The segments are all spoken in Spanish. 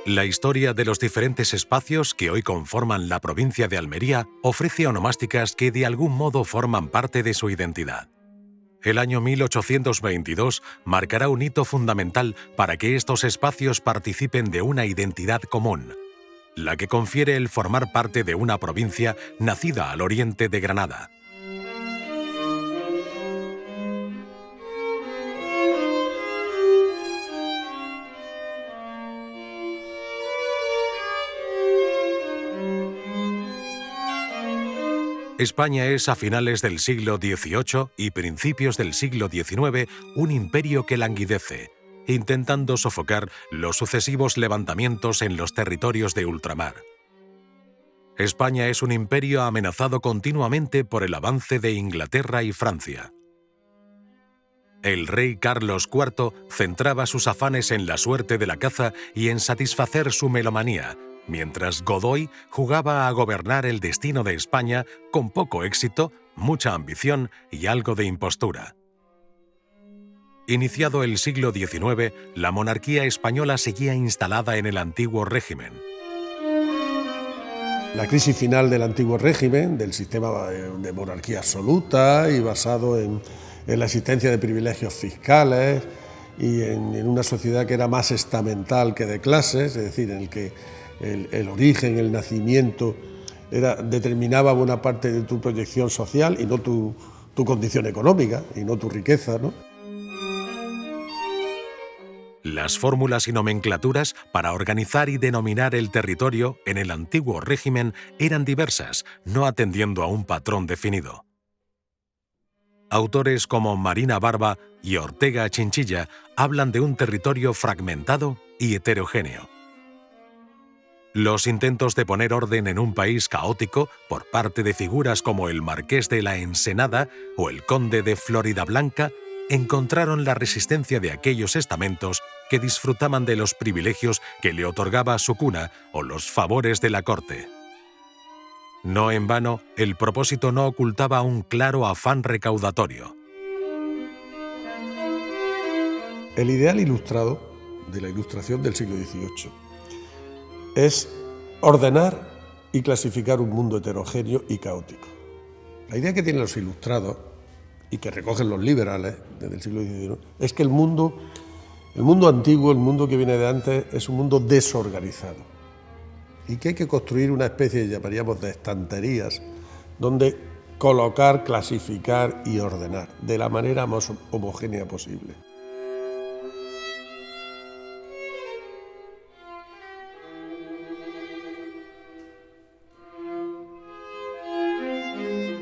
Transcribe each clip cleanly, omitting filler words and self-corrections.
La historia de los diferentes espacios que hoy conforman la provincia de Almería ofrece onomásticas que de algún modo forman parte de su identidad. El año 1822 marcará un hito fundamental para que estos espacios participen de una identidad común, la que confiere el formar parte de una provincia nacida al oriente de Granada. España es a finales del siglo XVIII y principios del siglo XIX un imperio que languidece, intentando sofocar los sucesivos levantamientos en los territorios de ultramar. España es un imperio amenazado continuamente por el avance de Inglaterra y Francia. El rey Carlos IV centraba sus afanes en la suerte de la caza y en satisfacer su melomanía, mientras Godoy jugaba a gobernar el destino de España con poco éxito, mucha ambición y algo de impostura. Iniciado el siglo XIX, la monarquía española seguía instalada en el antiguo régimen. La crisis final del antiguo régimen, del sistema de monarquía absoluta y basado en la existencia de privilegios fiscales y en una sociedad que era más estamental que de clases, es decir, en el que el origen, el nacimiento, determinaba buena parte de tu proyección social y no tu condición económica y no tu riqueza, ¿no? Las fórmulas y nomenclaturas para organizar y denominar el territorio en el antiguo régimen eran diversas, no atendiendo a un patrón definido. Autores como Marina Barba y Ortega Chinchilla hablan de un territorio fragmentado y heterogéneo. Los intentos de poner orden en un país caótico por parte de figuras como el Marqués de la Ensenada o el Conde de Floridablanca encontraron la resistencia de aquellos estamentos que disfrutaban de los privilegios que le otorgaba su cuna o los favores de la corte. No en vano, el propósito no ocultaba un claro afán recaudatorio. El ideal ilustrado de la Ilustración del siglo XVIII es ordenar y clasificar un mundo heterogéneo y caótico. La idea que tienen los ilustrados y que recogen los liberales desde el siglo XIX es que el mundo antiguo, el mundo que viene de antes, es un mundo desorganizado y que hay que construir una especie, llamaríamos, de estanterías donde colocar, clasificar y ordenar de la manera más homogénea posible.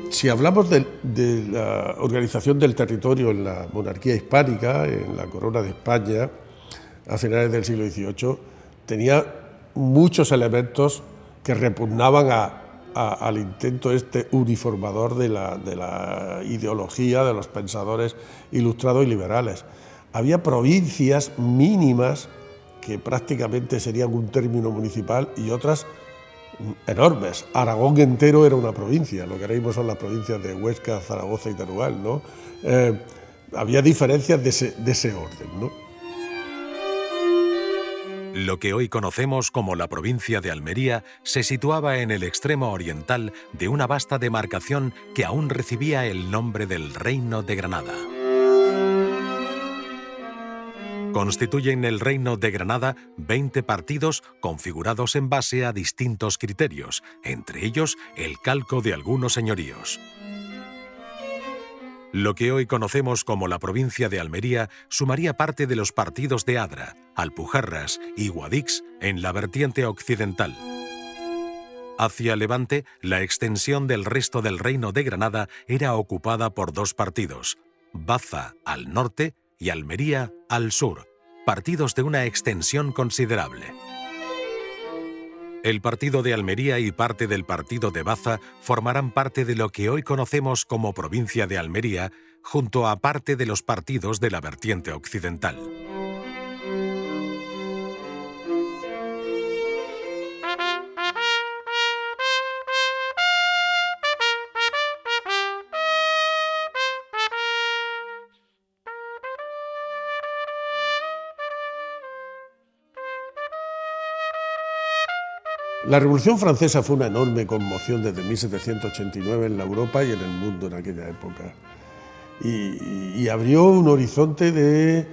Si hablamos de la organización del territorio en la monarquía hispánica, en la corona de España, a finales del siglo XVIII, tenía muchos elementos que repugnaban al intento uniformador de la ideología de los pensadores ilustrados y liberales. Había provincias mínimas que prácticamente serían un término municipal y otras enormes. Aragón entero era una provincia, lo que ahora mismo son las provincias de Huesca, Zaragoza y Teruel, ¿no? Había diferencias de ese orden, ¿no? Lo que hoy conocemos como la provincia de Almería se situaba en el extremo oriental de una vasta demarcación que aún recibía el nombre del Reino de Granada. Constituyen el Reino de Granada 20 partidos configurados en base a distintos criterios, entre ellos el calco de algunos señoríos. Lo que hoy conocemos como la provincia de Almería sumaría parte de los partidos de Adra, Alpujarras y Guadix en la vertiente occidental. Hacia Levante, la extensión del resto del Reino de Granada era ocupada por dos partidos, Baza al norte y Almería al sur, partidos de una extensión considerable. El partido de Almería y parte del partido de Baza formarán parte de lo que hoy conocemos como provincia de Almería, junto a parte de los partidos de la vertiente occidental. La Revolución Francesa fue una enorme conmoción desde 1789 en la Europa y en el mundo en aquella época. Y abrió un horizonte de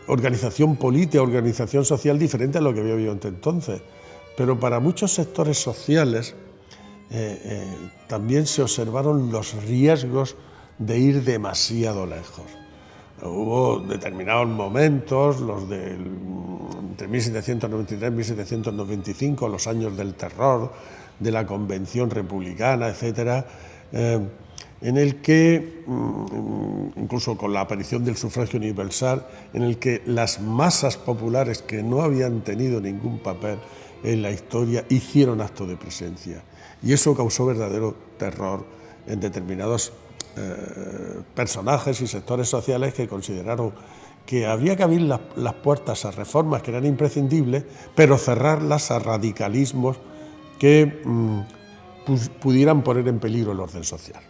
organización política, organización social diferente a lo que había habido hasta entonces. Pero para muchos sectores sociales también se observaron los riesgos de ir demasiado lejos. Hubo determinados momentos, los entre 1793 y 1795, los años del terror, de la Convención Republicana, etcétera, en el que, incluso con la aparición del sufragio universal, en el que las masas populares que no habían tenido ningún papel en la historia hicieron acto de presencia. Y eso causó verdadero terror en determinados personajes y sectores sociales que consideraron que había que abrir las puertas a reformas que eran imprescindibles, pero cerrarlas a radicalismos que pudieran poner en peligro el orden social.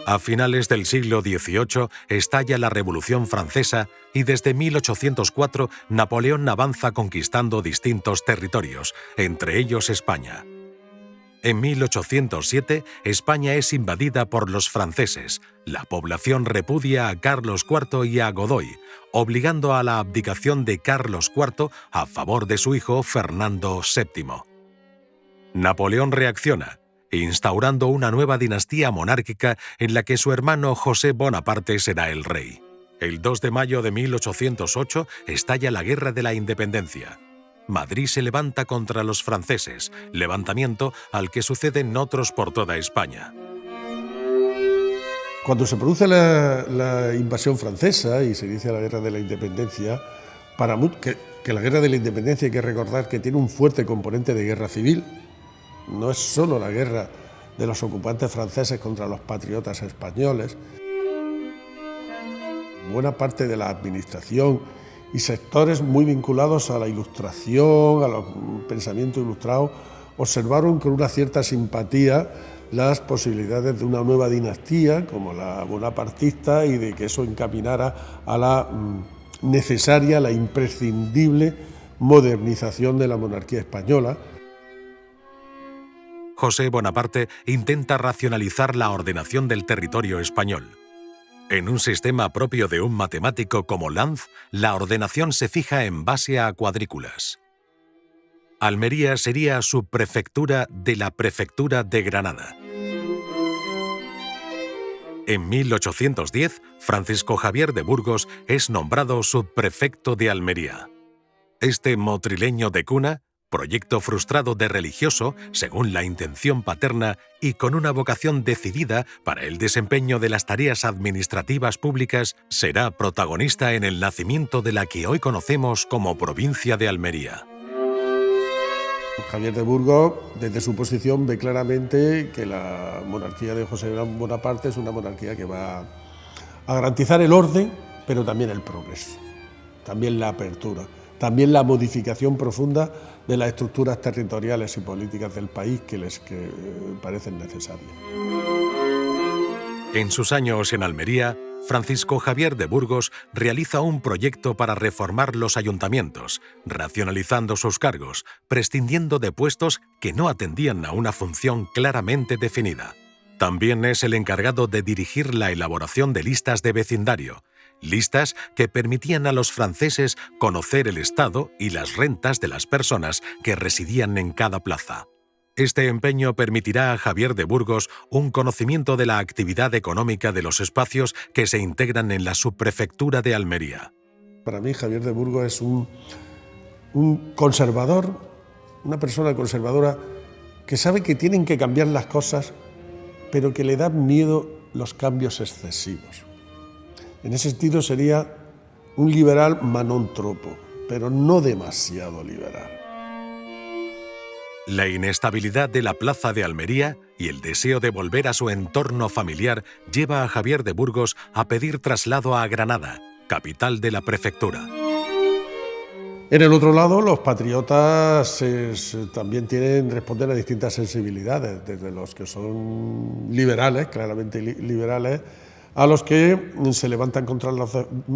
A finales del siglo XVIII estalla la Revolución Francesa y desde 1804 Napoleón avanza conquistando distintos territorios, entre ellos España. En 1807, España es invadida por los franceses. La población repudia a Carlos IV y a Godoy, obligando a la abdicación de Carlos IV a favor de su hijo Fernando VII. Napoleón reacciona, instaurando una nueva dinastía monárquica en la que su hermano José Bonaparte será el rey. El 2 de mayo de 1808 estalla la Guerra de la Independencia. Madrid se levanta contra los franceses, levantamiento al que suceden otros por toda España. Cuando se produce la invasión francesa y se inicia la Guerra de la Independencia, que la Guerra de la Independencia hay que recordar que tiene un fuerte componente de guerra civil, no es solo la guerra de los ocupantes franceses contra los patriotas españoles. Buena parte de la administración y sectores muy vinculados a la Ilustración, al pensamiento ilustrado, observaron con una cierta simpatía las posibilidades de una nueva dinastía, como la bonapartista, y de que eso encaminara a la necesaria, la imprescindible modernización de la monarquía española. José Bonaparte intenta racionalizar la ordenación del territorio español. En un sistema propio de un matemático como Lanz, la ordenación se fija en base a cuadrículas. Almería sería subprefectura de la prefectura de Granada. En 1810, Francisco Javier de Burgos es nombrado subprefecto de Almería. Este motrileño de cuna, proyecto frustrado de religioso, según la intención paterna, y con una vocación decidida para el desempeño de las tareas administrativas públicas, será protagonista en el nacimiento de la que hoy conocemos como provincia de Almería. Javier de Burgos, desde su posición, ve claramente que la monarquía de José Bonaparte es una monarquía que va a garantizar el orden, pero también el progreso, también la apertura, también la modificación profunda de las estructuras territoriales y políticas del país que parecen necesarias. En sus años en Almería, Francisco Javier de Burgos realiza un proyecto para reformar los ayuntamientos, racionalizando sus cargos, prescindiendo de puestos que no atendían a una función claramente definida. También es el encargado de dirigir la elaboración de listas de vecindario, listas que permitían a los franceses conocer el estado y las rentas de las personas que residían en cada plaza. Este empeño permitirá a Javier de Burgos un conocimiento de la actividad económica de los espacios que se integran en la subprefectura de Almería. Para mí, Javier de Burgos es un conservador, una persona conservadora que sabe que tienen que cambiar las cosas, pero que le dan miedo los cambios excesivos. En ese sentido sería un liberal manontropo, pero no demasiado liberal. La inestabilidad de la plaza de Almería y el deseo de volver a su entorno familiar lleva a Javier de Burgos a pedir traslado a Granada, capital de la prefectura. En el otro lado, los patriotas también responden a distintas sensibilidades, desde los que son liberales, claramente liberales, a los que se levantan contra los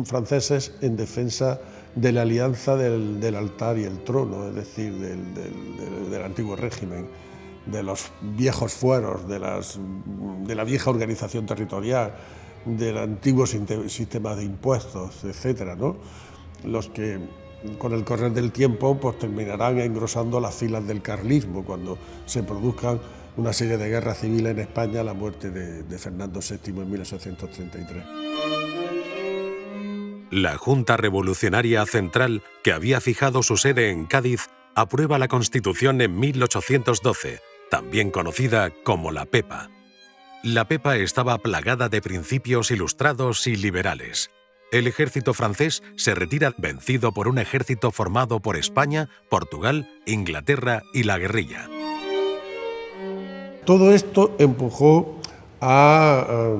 franceses en defensa de la alianza del altar y el trono, es decir, del antiguo régimen, de los viejos fueros, de la vieja organización territorial, del antiguo sistema de impuestos, etcétera, ¿no? Los que con el correr del tiempo pues terminarán engrosando las filas del carlismo cuando se produzcan una serie de guerras civiles en España a la muerte de Fernando VII en 1833. La Junta Revolucionaria Central, que había fijado su sede en Cádiz, aprueba la Constitución en 1812, también conocida como la Pepa. La Pepa estaba plagada de principios ilustrados y liberales. El ejército francés se retira vencido por un ejército formado por España, Portugal, Inglaterra y la guerrilla. Todo esto empujó a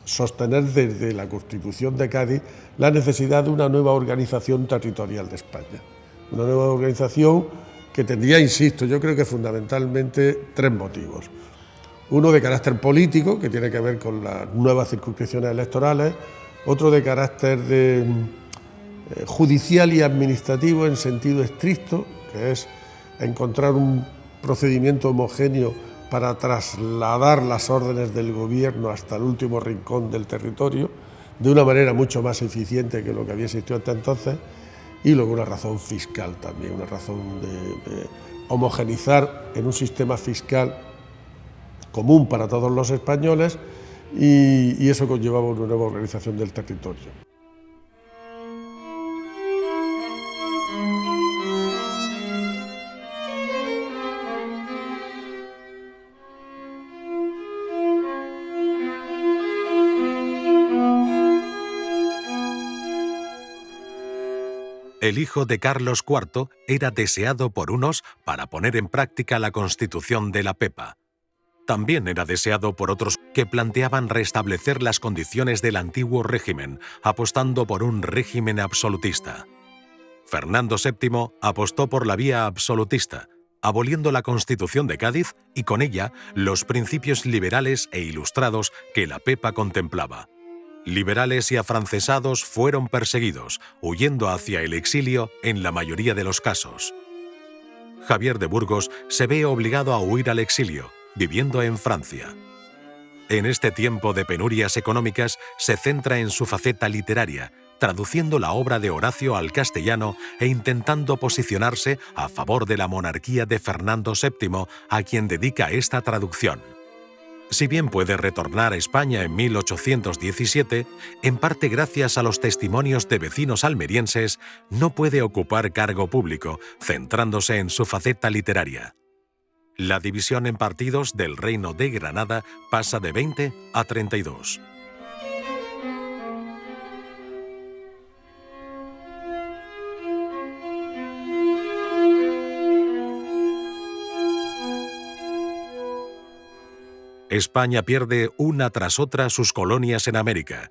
sostener desde la Constitución de Cádiz la necesidad de una nueva organización territorial de España. Una nueva organización que tendría, insisto, yo creo que fundamentalmente tres motivos. Uno de carácter político, que tiene que ver con las nuevas circunscripciones electorales, otro de carácter judicial y administrativo en sentido estricto, que es encontrar un procedimiento homogéneo para trasladar las órdenes del gobierno hasta el último rincón del territorio, de una manera mucho más eficiente que lo que había existido hasta entonces, y luego una razón fiscal también, una razón de homogeneizar en un sistema fiscal común para todos los españoles, y eso conllevaba una nueva organización del territorio. El hijo de Carlos IV era deseado por unos para poner en práctica la Constitución de la Pepa. También era deseado por otros que planteaban restablecer las condiciones del antiguo régimen, apostando por un régimen absolutista. Fernando VII apostó por la vía absolutista, aboliendo la Constitución de Cádiz y con ella los principios liberales e ilustrados que la Pepa contemplaba. Liberales y afrancesados fueron perseguidos, huyendo hacia el exilio en la mayoría de los casos. Javier de Burgos se ve obligado a huir al exilio, viviendo en Francia. En este tiempo de penurias económicas se centra en su faceta literaria, traduciendo la obra de Horacio al castellano e intentando posicionarse a favor de la monarquía de Fernando VII, a quien dedica esta traducción. Si bien puede retornar a España en 1817, en parte gracias a los testimonios de vecinos almerienses, no puede ocupar cargo público, centrándose en su faceta literaria. La división en partidos del Reino de Granada pasa de 20 a 32. España pierde una tras otra sus colonias en América.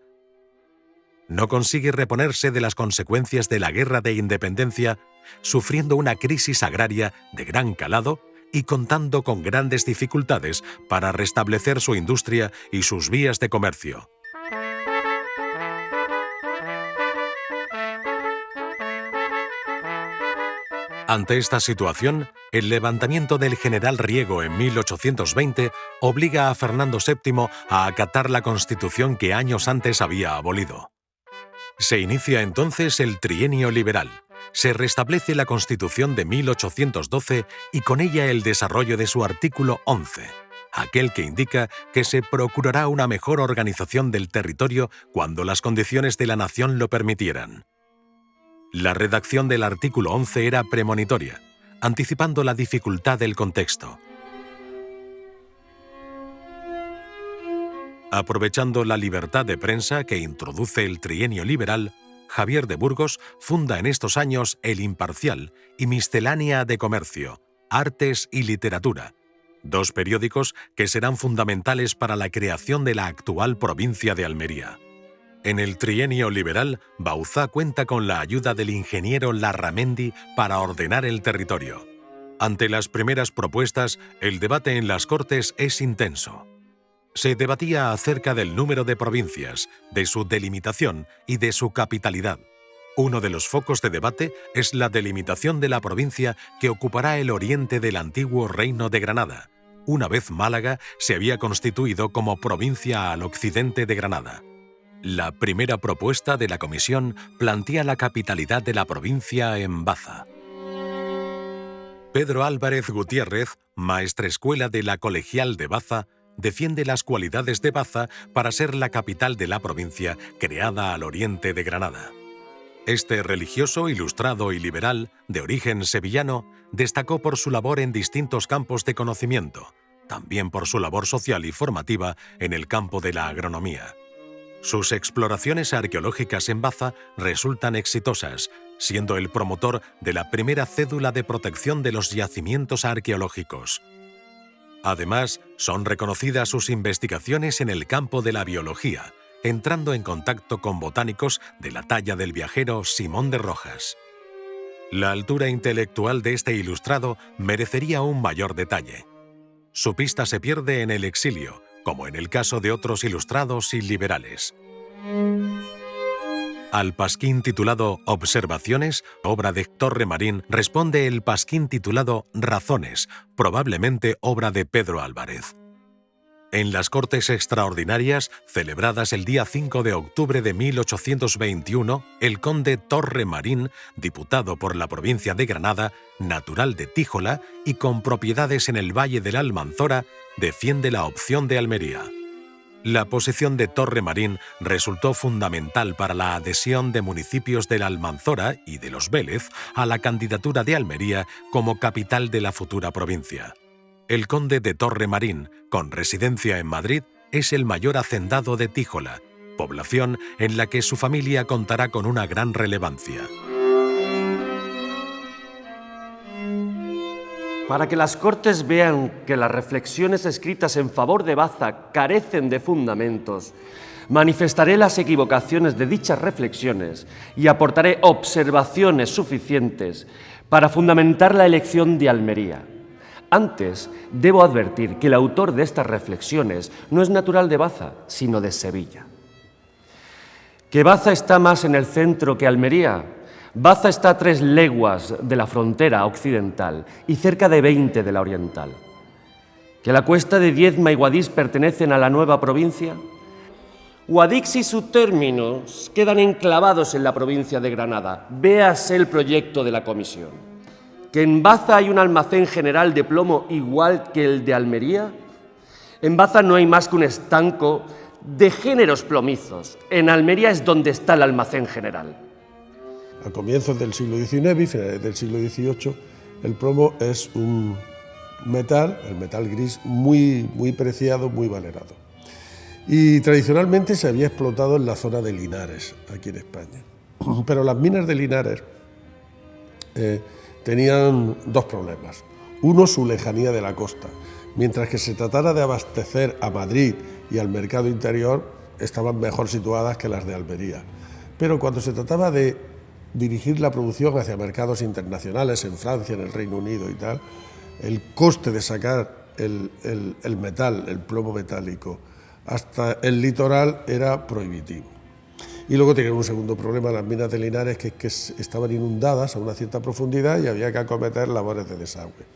No consigue reponerse de las consecuencias de la Guerra de Independencia, sufriendo una crisis agraria de gran calado y contando con grandes dificultades para restablecer su industria y sus vías de comercio. Ante esta situación, el levantamiento del general Riego en 1820 obliga a Fernando VII a acatar la Constitución que años antes había abolido. Se inicia entonces el Trienio Liberal. Se restablece la Constitución de 1812 y con ella el desarrollo de su artículo 11, aquel que indica que se procurará una mejor organización del territorio cuando las condiciones de la nación lo permitieran. La redacción del artículo 11 era premonitoria, anticipando la dificultad del contexto. Aprovechando la libertad de prensa que introduce el Trienio Liberal, Javier de Burgos funda en estos años El Imparcial y Miscelánea de Comercio, Artes y Literatura, dos periódicos que serán fundamentales para la creación de la actual provincia de Almería. En el Trienio Liberal, Bauzá cuenta con la ayuda del ingeniero Larramendi para ordenar el territorio. Ante las primeras propuestas, el debate en las Cortes es intenso. Se debatía acerca del número de provincias, de su delimitación y de su capitalidad. Uno de los focos de debate es la delimitación de la provincia que ocupará el oriente del antiguo Reino de Granada, una vez Málaga se había constituido como provincia al occidente de Granada. La primera propuesta de la comisión plantea la capitalidad de la provincia en Baza. Pedro Álvarez Gutiérrez, maestrescuela de la Colegial de Baza, defiende las cualidades de Baza para ser la capital de la provincia creada al oriente de Granada. Este religioso, ilustrado y liberal, de origen sevillano, destacó por su labor en distintos campos de conocimiento, también por su labor social y formativa en el campo de la agronomía. Sus exploraciones arqueológicas en Baza resultan exitosas, siendo el promotor de la primera cédula de protección de los yacimientos arqueológicos. Además, son reconocidas sus investigaciones en el campo de la biología, entrando en contacto con botánicos de la talla del viajero Simón de Rojas. La altura intelectual de este ilustrado merecería un mayor detalle. Su pista se pierde en el exilio, como en el caso de otros ilustrados y liberales. Al pasquín titulado Observaciones, obra de Torre Marín, responde el pasquín titulado Razones, probablemente obra de Pedro Álvarez. En las Cortes Extraordinarias, celebradas el día 5 de octubre de 1821, el conde Torre Marín, diputado por la provincia de Granada, natural de Tíjola y con propiedades en el Valle de la Almanzora, defiende la opción de Almería. La posición de Torre Marín resultó fundamental para la adhesión de municipios de la Almanzora y de los Vélez a la candidatura de Almería como capital de la futura provincia. El conde de Torre Marín, con residencia en Madrid, es el mayor hacendado de Tíjola, población en la que su familia contará con una gran relevancia. Para que las Cortes vean que las reflexiones escritas en favor de Baza carecen de fundamentos, manifestaré las equivocaciones de dichas reflexiones y aportaré observaciones suficientes para fundamentar la elección de Almería. Antes, debo advertir que el autor de estas reflexiones no es natural de Baza, sino de Sevilla. ¿Que Baza está más en el centro que Almería? Baza está a 3 leguas de la frontera occidental y cerca de 20 de la oriental. ¿Que la cuesta de Diezma y Guadix pertenecen a la nueva provincia? Guadix y sus términos quedan enclavados en la provincia de Granada. Véase el proyecto de la comisión. ¿Que en Baza hay un almacén general de plomo igual que el de Almería? En Baza no hay más que un estanco de géneros plomizos. En Almería es donde está el almacén general. A comienzos del siglo XIX y finales del siglo XVIII, el plomo es un metal, el metal gris, muy preciado, muy valerado. Y tradicionalmente se había explotado en la zona de Linares, aquí en España. Pero las minas de Linares tenían 2 problemas. Uno, su lejanía de la costa. Mientras que se tratara de abastecer a Madrid y al mercado interior, estaban mejor situadas que las de Almería. Pero cuando se trataba de dirigir la producción hacia mercados internacionales, en Francia, en el Reino Unido y tal, el coste de sacar el metal, el plomo metálico, hasta el litoral era prohibitivo. Y luego tenían un segundo problema las minas de Linares, que es que estaban inundadas a una cierta profundidad y había que acometer labores de desagüe.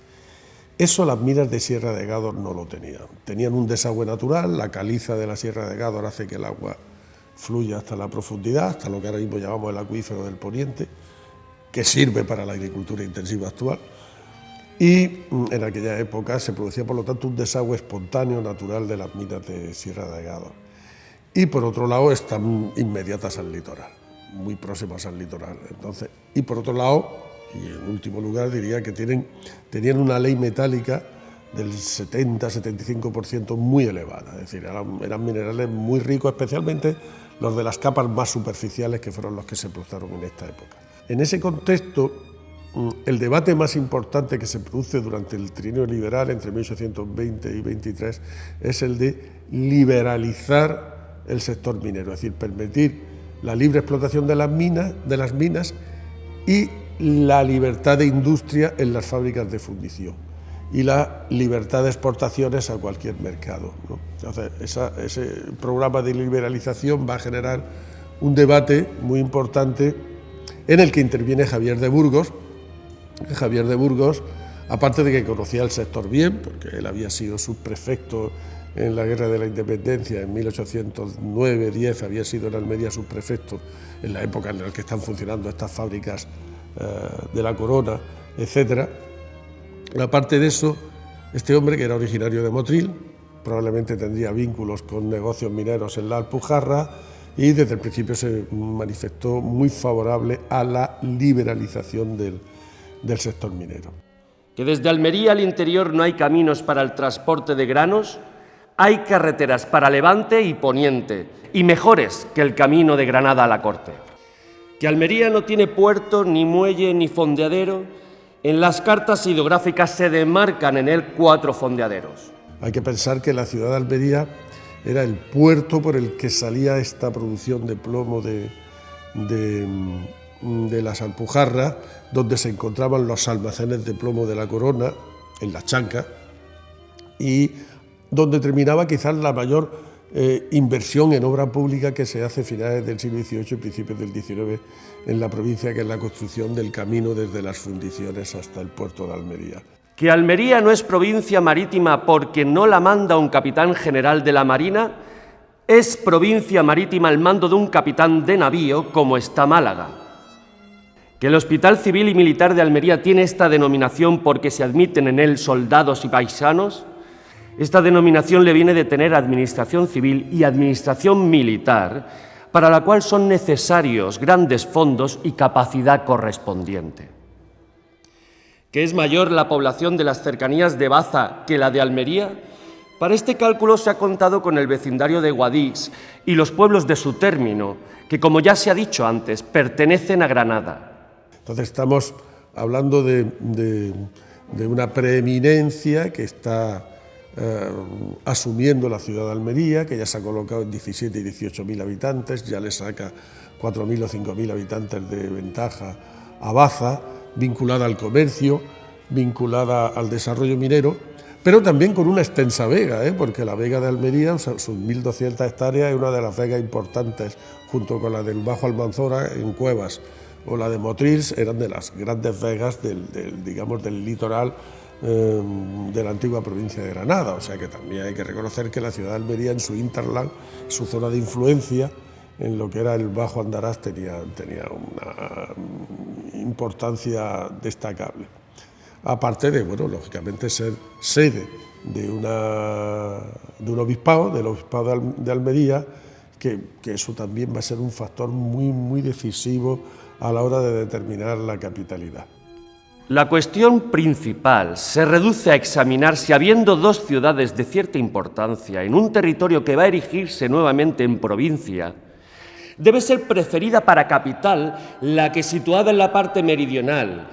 Eso las minas de Sierra de Gádor no lo tenían. Tenían un desagüe natural, la caliza de la Sierra de Gádor hace que el agua fluya hasta la profundidad, hasta lo que ahora mismo llamamos el acuífero del Poniente, que sirve para la agricultura intensiva actual. Y en aquella época se producía, por lo tanto, un desagüe espontáneo natural de las minas de Sierra de Gádor. Y por otro lado están inmediatas al litoral, muy próximas al litoral. Entonces, y por otro lado, y en último lugar diría que tenían una ley metálica del 70-75% muy elevada, es decir, eran minerales muy ricos, especialmente los de las capas más superficiales, que fueron los que se produjeron en esta época. En ese contexto, el debate más importante que se produce durante el trienio liberal entre 1820 y 23 es el de liberalizar el sector minero, es decir, permitir la libre explotación de las minas y la libertad de industria en las fábricas de fundición y la libertad de exportaciones a cualquier mercado, ¿no? Entonces, ese programa de liberalización va a generar un debate muy importante en el que interviene Javier de Burgos. Javier de Burgos, aparte de que conocía el sector bien, porque él había sido subprefecto en la Guerra de la Independencia en 1809-10, había sido en Almería subprefecto en la época en la que están funcionando estas fábricas de la Corona, etc. Aparte de eso, este hombre, que era originario de Motril, probablemente tendría vínculos con negocios mineros en la Alpujarra, y desde el principio se manifestó muy favorable a la liberalización del sector minero. Que desde Almería al interior no hay caminos para el transporte de granos, hay carreteras para Levante y Poniente, y mejores que el camino de Granada a la Corte. Que Almería no tiene puerto, ni muelle, ni fondeadero. En las cartas hidrográficas se demarcan en él 4 fondeaderos. Hay que pensar que la ciudad de Almería era el puerto por el que salía esta producción de plomo de las Alpujarras, donde se encontraban los almacenes de plomo de la Corona, en la Chanca, y donde terminaba quizás la mayor inversión en obra pública que se hace a finales del siglo XVIII y principios del XIX en la provincia, que es la construcción del camino desde las fundiciones hasta el puerto de Almería. Que Almería no es provincia marítima porque no la manda un capitán general de la Marina, es provincia marítima al mando de un capitán de navío, como está Málaga. Que el Hospital Civil y Militar de Almería tiene esta denominación porque se admiten en él soldados y paisanos. Esta denominación le viene de tener administración civil y administración militar, para la cual son necesarios grandes fondos y capacidad correspondiente. Que es mayor la población de las cercanías de Baza que la de Almería. Para este cálculo se ha contado con el vecindario de Guadix y los pueblos de su término, que, como ya se ha dicho antes, pertenecen a Granada. Entonces estamos hablando de una preeminencia que está asumiendo la ciudad de Almería, que ya se ha colocado en 17 y 18.000 habitantes, ya le saca 4.000 o 5.000 habitantes de ventaja a Baza, vinculada al comercio, vinculada al desarrollo minero, pero también con una extensa vega, porque la vega de Almería, sus 1.200 hectáreas, es una de las vegas importantes, junto con la del Bajo Almanzora en Cuevas, o la de Motrils, eran de las grandes vegas del litoral de la antigua provincia de Granada. O sea que también hay que reconocer que la ciudad de Almería, en su hinterland, su zona de influencia, en lo que era el Bajo Andarás, tenía una importancia destacable. Aparte de, lógicamente, ser sede de un obispado, del obispado de Almería, que eso también va a ser un factor muy, muy decisivo a la hora de determinar la capitalidad. La cuestión principal se reduce a examinar si, habiendo 2 ciudades de cierta importancia en un territorio que va a erigirse nuevamente en provincia, debe ser preferida para capital la que, situada en la parte meridional,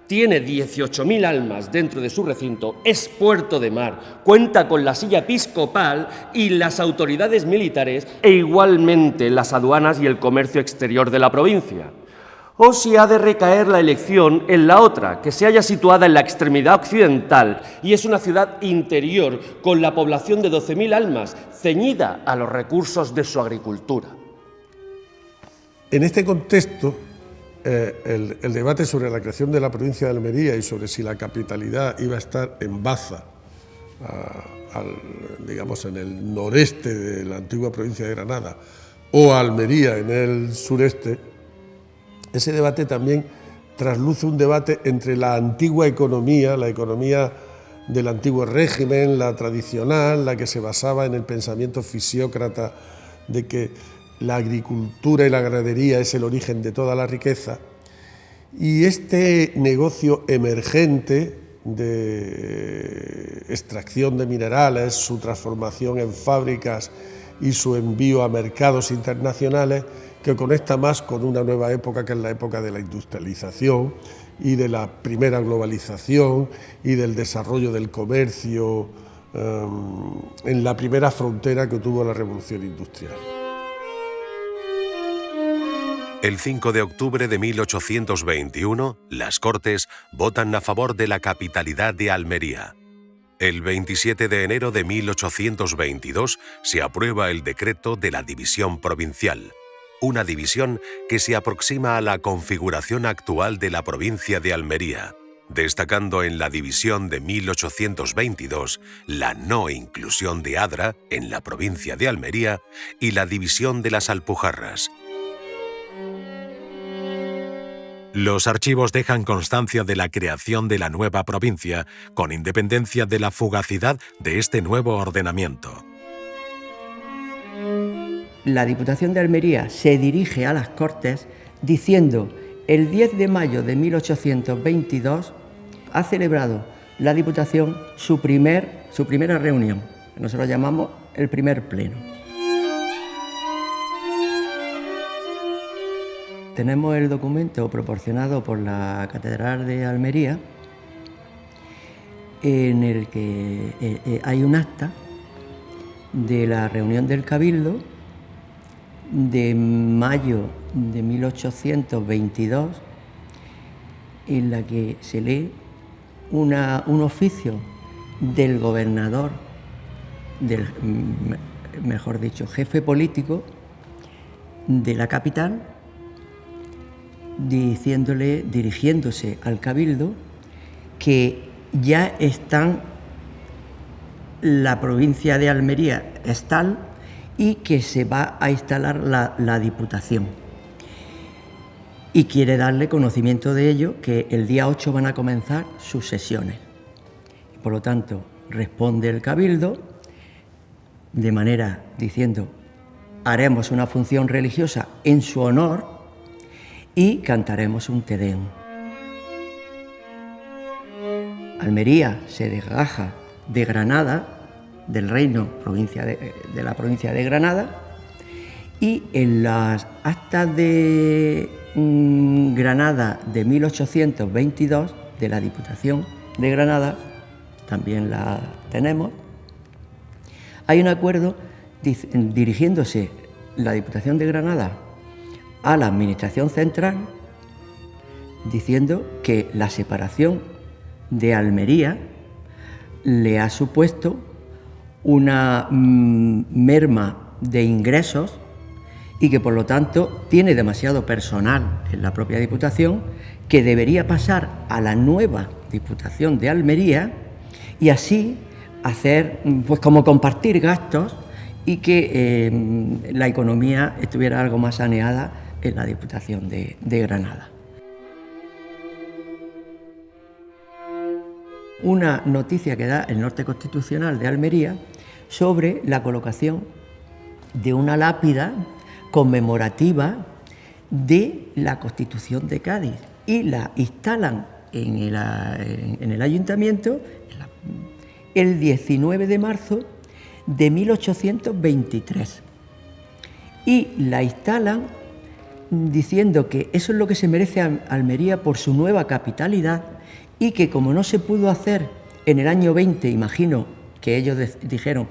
tiene 18.000 almas dentro de su recinto, es puerto de mar, cuenta con la silla episcopal y las autoridades militares, e igualmente las aduanas y el comercio exterior de la provincia. O si ha de recaer la elección en la otra, que se halla situada en la extremidad occidental y es una ciudad interior con la población de 12.000 almas, ceñida a los recursos de su agricultura. En este contexto, el debate sobre la creación de la provincia de Almería y sobre si la capitalidad iba a estar en Baza, digamos en el noreste de la antigua provincia de Granada, o Almería en el sureste, ese debate también trasluce un debate entre la antigua economía, la economía del antiguo régimen, la tradicional, la que se basaba en el pensamiento fisiócrata de que la agricultura y la ganadería es el origen de toda la riqueza, y este negocio emergente de extracción de minerales, su transformación en fábricas y su envío a mercados internacionales, que conecta más con una nueva época, que es la época de la industrialización y de la primera globalización y del desarrollo del comercio en la primera frontera que tuvo la revolución industrial. El 5 de octubre de 1821, las Cortes votan a favor de la capitalidad de Almería. El 27 de enero de 1822 se aprueba el decreto de la división provincial. una división que se aproxima a la configuración actual de la provincia de Almería, destacando en la división de 1822 la no inclusión de Adra en la provincia de Almería y la división de las Alpujarras. Los archivos dejan constancia de la creación de la nueva provincia, con independencia de la fugacidad de este nuevo ordenamiento. La Diputación de Almería se dirige a las Cortes diciendo: el 10 de mayo de 1822 ha celebrado la Diputación su primera reunión, que nosotros llamamos el primer pleno. Tenemos el documento proporcionado por la Catedral de Almería, en el que hay un acta de la reunión del Cabildo de mayo de 1822, en la que se lee un oficio del gobernador, mejor dicho, jefe político de la capital, dirigiéndose al Cabildo que ya la provincia de Almería es tal y que se va a instalar la Diputación. Y quiere darle conocimiento de ello, que el día 8 van a comenzar sus sesiones. Por lo tanto, responde el Cabildo de manera diciendo: haremos una función religiosa en su honor y cantaremos un Te Deum. Almería se desgaja de Granada, del reino de la provincia de Granada, y en las actas de Granada de 1822, de la Diputación de Granada, también la tenemos, hay un acuerdo dirigiéndose la Diputación de Granada a la Administración Central, diciendo que la separación de Almería le ha supuesto una merma de ingresos y que por lo tanto tiene demasiado personal en la propia Diputación, que debería pasar a la nueva Diputación de Almería y así hacer, pues, como compartir gastos y que la economía estuviera algo más saneada en la Diputación de Granada. Una noticia que da el Norte Constitucional de Almería sobre la colocación de una lápida conmemorativa de la Constitución de Cádiz, y la instalan en el Ayuntamiento el 19 de marzo de 1823 y la instalan diciendo que eso es lo que se merece a Almería por su nueva capitalidad, y que como no se pudo hacer en el año 20, imagino que ellos dijeron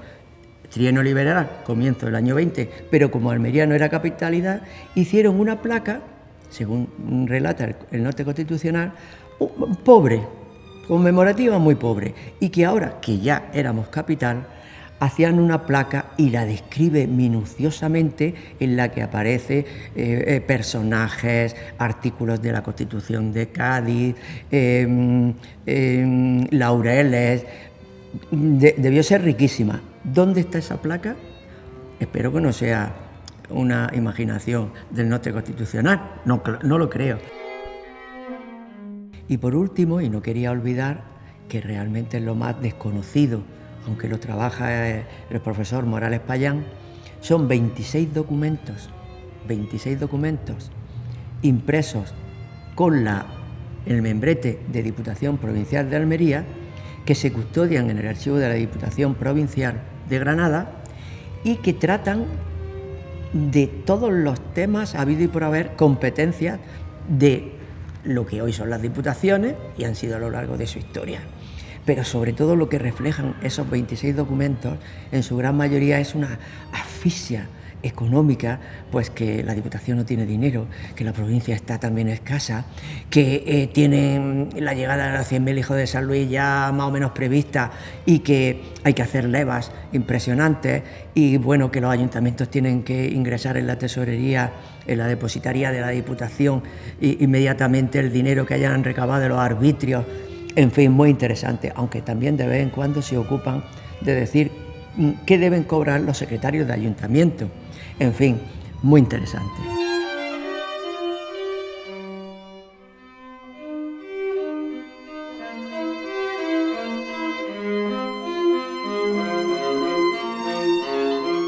trienio liberal, comienzo del año 20, pero como Almería no era capitalidad, hicieron una placa, según relata el Norte Constitucional, pobre, conmemorativa muy pobre, y que ahora que ya éramos capital, hacían una placa y la describe minuciosamente, en la que aparece personajes, artículos de la Constitución de Cádiz, laureles. Debió ser riquísima. ¿Dónde está esa placa? Espero que no sea una imaginación del Norte Constitucional, no lo creo. Y por último, y no quería olvidar, que realmente es lo más desconocido, aunque lo trabaja el profesor Morales Payán, son 26 documentos impresos con el membrete de Diputación Provincial de Almería, que se custodian en el archivo de la Diputación Provincial de Granada y que tratan de todos los temas habido y por haber, competencias de lo que hoy son las diputaciones y han sido a lo largo de su historia. Pero sobre todo lo que reflejan esos 26 documentos, en su gran mayoría, es una asfixia económica, pues que la Diputación no tiene dinero, que la provincia está también escasa, que tienen la llegada de los 100.000 hijos de San Luis ya más o menos prevista y que hay que hacer levas impresionantes y bueno, que los ayuntamientos tienen que ingresar en la tesorería, en la depositaría de la Diputación inmediatamente el dinero que hayan recabado de los arbitrios, en fin, muy interesante, aunque también de vez en cuando se ocupan de decir qué deben cobrar los secretarios de ayuntamiento. En fin, muy interesante.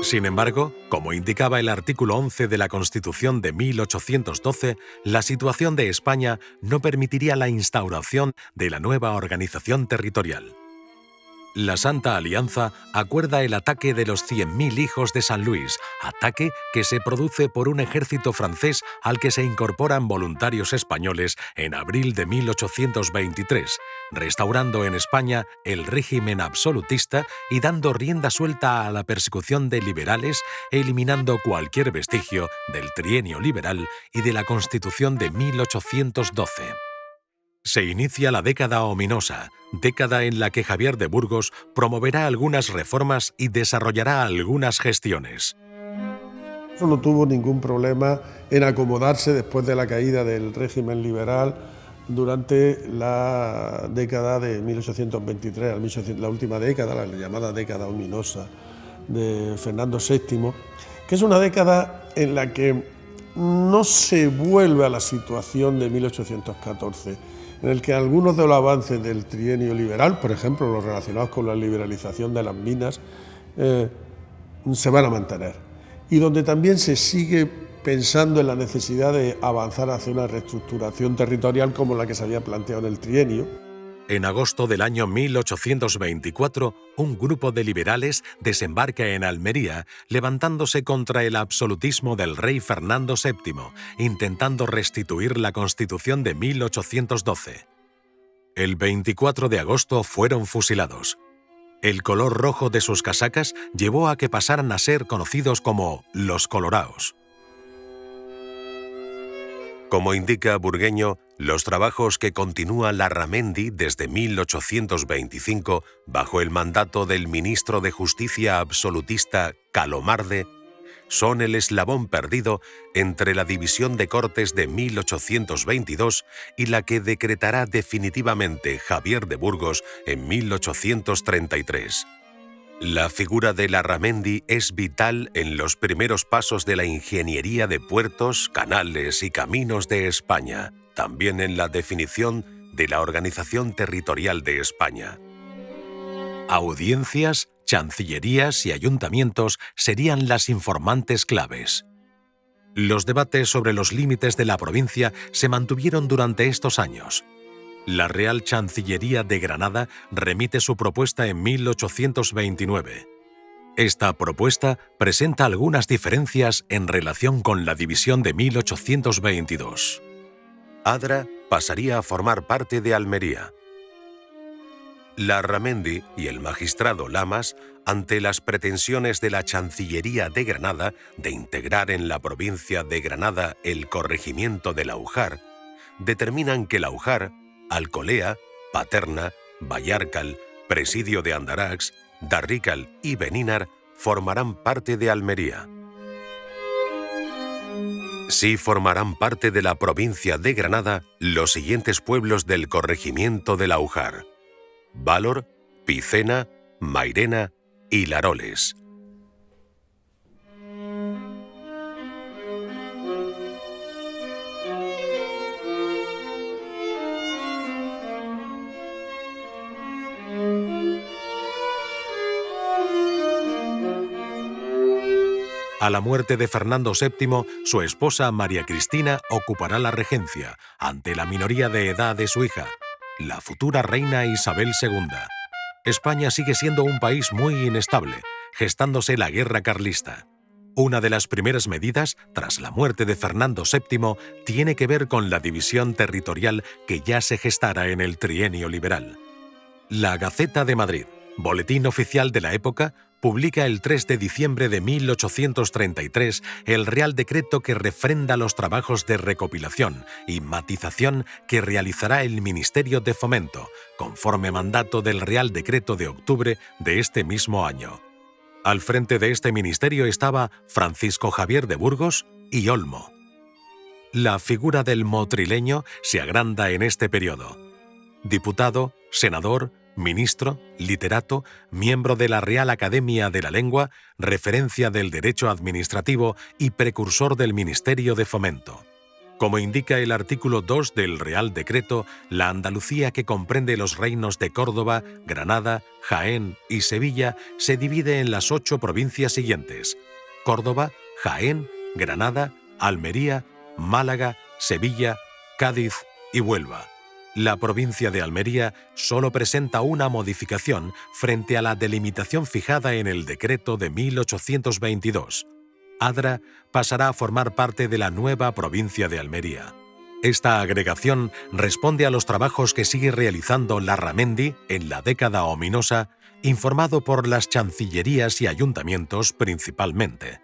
Sin embargo, como indicaba el artículo 11 de la Constitución de 1812, la situación de España no permitiría la instauración de la nueva organización territorial. La Santa Alianza acuerda el ataque de los 100.000 hijos de San Luis, ataque que se produce por un ejército francés al que se incorporan voluntarios españoles en abril de 1823, restaurando en España el régimen absolutista y dando rienda suelta a la persecución de liberales, eliminando cualquier vestigio del trienio liberal y de la Constitución de 1812. Se inicia la década ominosa, década en la que Javier de Burgos promoverá algunas reformas y desarrollará algunas gestiones. No tuvo ningún problema en acomodarse después de la caída del régimen liberal durante la década de 1823, la última década, la llamada década ominosa de Fernando VII, que es una década en la que no se vuelve a la situación de 1814, en el que algunos de los avances del trienio liberal, por ejemplo los relacionados con la liberalización de las minas, se van a mantener, y donde también se sigue pensando en la necesidad de avanzar hacia una reestructuración territorial como la que se había planteado en el trienio. En agosto del año 1824, un grupo de liberales desembarca en Almería, levantándose contra el absolutismo del rey Fernando VII, intentando restituir la Constitución de 1812. El 24 de agosto fueron fusilados. El color rojo de sus casacas llevó a que pasaran a ser conocidos como los Coloraos. Como indica Burgueño, los trabajos que continúa Larramendi desde 1825 bajo el mandato del ministro de Justicia absolutista Calomarde son el eslabón perdido entre la división de Cortes de 1822 y la que decretará definitivamente Javier de Burgos en 1833. La figura de Larramendi es vital en los primeros pasos de la ingeniería de puertos, canales y caminos de España, también en la definición de la organización territorial de España. Audiencias, chancillerías y ayuntamientos serían las informantes claves. Los debates sobre los límites de la provincia se mantuvieron durante estos años. La Real Chancillería de Granada remite su propuesta en 1829. Esta propuesta presenta algunas diferencias en relación con la división de 1822. Adra pasaría a formar parte de Almería. Larramendi y el magistrado Lamas, ante las pretensiones de la Chancillería de Granada de integrar en la provincia de Granada el corregimiento de Laujar, determinan que Laujar, Alcolea, Paterna, Vallarcal, Presidio de Andarax, Darrícal y Benínar formarán parte de Almería. Sí formarán parte de la provincia de Granada los siguientes pueblos del corregimiento de Laujar: Valor, Picena, Mairena y Laroles. A la muerte de Fernando VII, su esposa María Cristina ocupará la regencia, ante la minoría de edad de su hija, la futura reina Isabel II. España sigue siendo un país muy inestable, gestándose la guerra carlista. Una de las primeras medidas, tras la muerte de Fernando VII, tiene que ver con la división territorial que ya se gestara en el trienio liberal. La Gaceta de Madrid, Boletín Oficial de la Época publica el 3 de diciembre de 1833 el Real Decreto que refrenda los trabajos de recopilación y matización que realizará el Ministerio de Fomento, conforme mandato del Real Decreto de octubre de este mismo año. Al frente de este ministerio estaba Francisco Javier de Burgos y Olmo. La figura del motrileño se agranda en este periodo. Diputado, senador, ministro, literato, miembro de la Real Academia de la Lengua, referencia del derecho administrativo y precursor del Ministerio de Fomento. Como indica el artículo 2 del Real Decreto, la Andalucía, que comprende los reinos de Córdoba, Granada, Jaén y Sevilla, se divide en las 8 provincias siguientes: Córdoba, Jaén, Granada, Almería, Málaga, Sevilla, Cádiz y Huelva. La provincia de Almería solo presenta una modificación frente a la delimitación fijada en el decreto de 1822. Adra pasará a formar parte de la nueva provincia de Almería. Esta agregación responde a los trabajos que sigue realizando Larramendi en la década ominosa, informado por las chancillerías y ayuntamientos principalmente.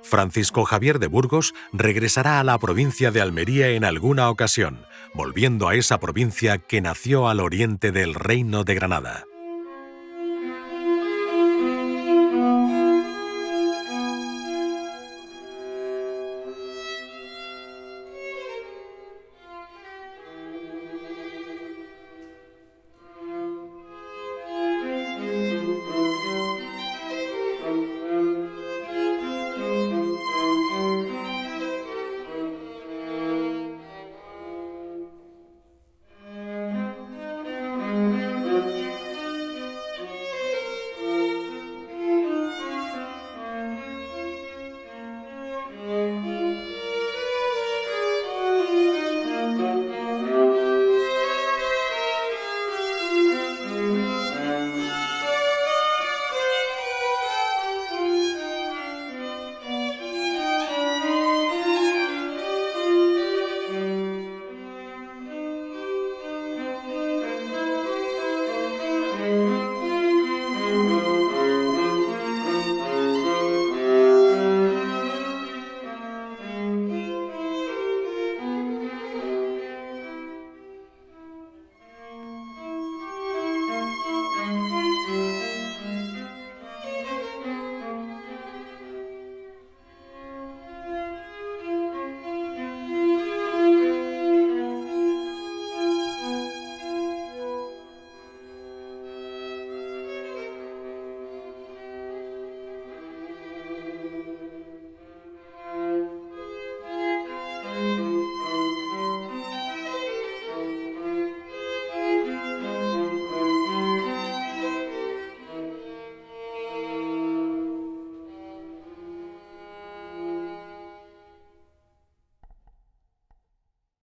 Francisco Javier de Burgos regresará a la provincia de Almería en alguna ocasión, volviendo a esa provincia que nació al oriente del Reino de Granada.